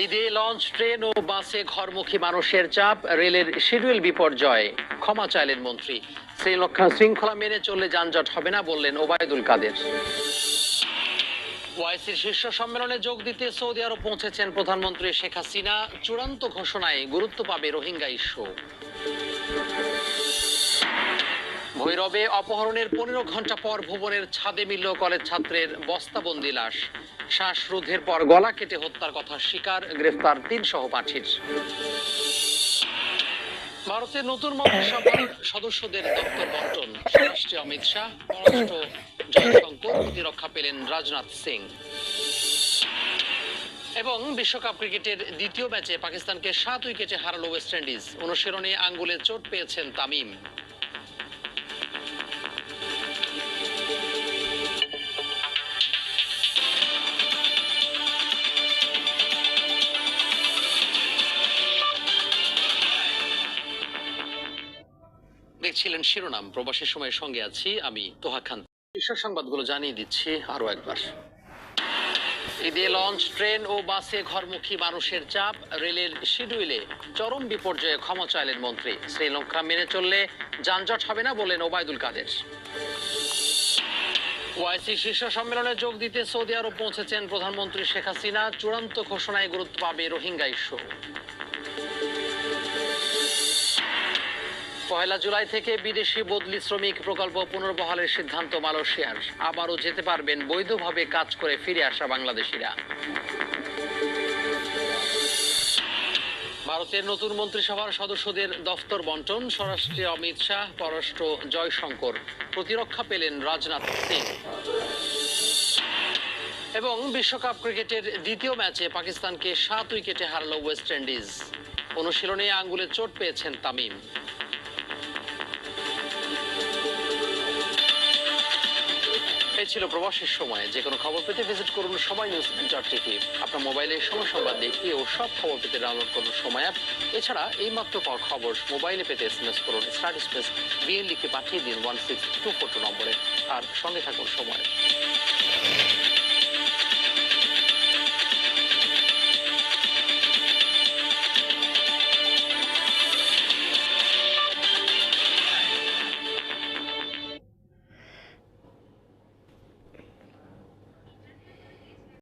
ঈদে launch, train ও বাসে ঘরমুখী মানুষের চাপ, রেলের শিডিউল বিপর্যয়, ক্ষমা চাইলেন মন্ত্রী। শ্রীলঙ্কা শৃঙ্খলা মেনে চললে যানজট হবে না বললেন ওবায়দুল কাদের। ওআইসির শীর্ষ সম্মেলনে যোগ দিতে সৌদি আরব পৌঁছেছেন প্রধানমন্ত্রী শেখ হাসিনা। চূড়ান্ত ঘোষণায় গুরুত্ব পাবে রোহিঙ্গা ইস্যু। ভৈরবে অপহরণের 15 ঘন্টা পর ভুবনের ছাদে মিলল কলেজ ছাত্রের বস্তাবন্দি লাশ। শ্বাসরোধের পর গলা কেটে হত্যার কথা স্বীকার, গ্রেফতার 3 সহপাঠীর। ভারতের নতুন মন্ত্রিসভার সদস্যদের দপ্তর বন্টন। স্বরাষ্ট্র অমিত শাহ, পররাষ্ট্র জয়শঙ্কর, প্রতিরক্ষা পেলেন রাজনাথ সিং। এবং বিশ্বকাপ ক্রিকেটের দ্বিতীয় ম্যাচে পাকিস্তানকে 7 উইকেটে হারালো ওয়েস্ট ইন্ডিজ। অনুশীলনে আঙ্গুলে চোট পেয়েছেন তামিম। দেখছিলেন শিরোনাম। প্রবাসের সময়ের সঙ্গে আছি আমি তোহা খান। শীর্ষ সংবাদগুলো জানিয়ে দিচ্ছি আরো একবার। ঈদে লঞ্চ, ট্রেন ও বাসে ঘরমুখী মানুষের চাপ, রেলের শিডিউলে চরম বিপর্যয়ে ক্ষমা চাইলেন মন্ত্রী। শ্রীলঙ্কা মেনে চললে যানজট হবে না বললেন ওবায়দুল কাদের। ওআইসি শীর্ষ সম্মেলনে যোগ দিতে সৌদি আরব পৌঁছেছেন প্রধানমন্ত্রী শেখ হাসিনা। চূড়ান্ত ঘোষণায় গুরুত্ব পাবে রোহিঙ্গা ইস্যু। 1 জুলাই থেকে বিদেশি বদলি শ্রমিক প্রকল্প পুনর্বহালের সিদ্ধান্ত মালয়েশিয়ার। আবারও যেতে পারবেন বৈধভাবে কাজ করে ফিরে আসা বাংলাদেশিরা। ভারতের নতুন মন্ত্রিসভার সদস্যদের দফতর বন্টন। স্বরাষ্ট্র অমিত শাহ, পররাষ্ট্র জয়শঙ্কর, প্রতিরক্ষা পেলেন রাজনাথ সিং। এবং বিশ্বকাপ ক্রিকেটের দ্বিতীয় ম্যাচে পাকিস্তানকে 7 উইকেটে হারালো ওয়েস্ট ইন্ডিজ। অনুশীলনে আঙ্গুলে চোট পেয়েছেন তামিম। এই ছিল প্রবাসের সময়। যে কোনো খবর পেতে ভিজিট করুন সময় নিউজ টিভি। আপনার মোবাইলে সময় সংবাদ দেখিয়ে ও সব খবর পেতে ডাউনলোড করুন সময় অ্যাপ। এছাড়া এই মাত্র পাওয়া খবর মোবাইলে পেতে SMS করুন স্টার স্পেস বিএন লিখে পাঠিয়ে দিন 16242 নম্বরে। আর সঙ্গে থাকুন সময়।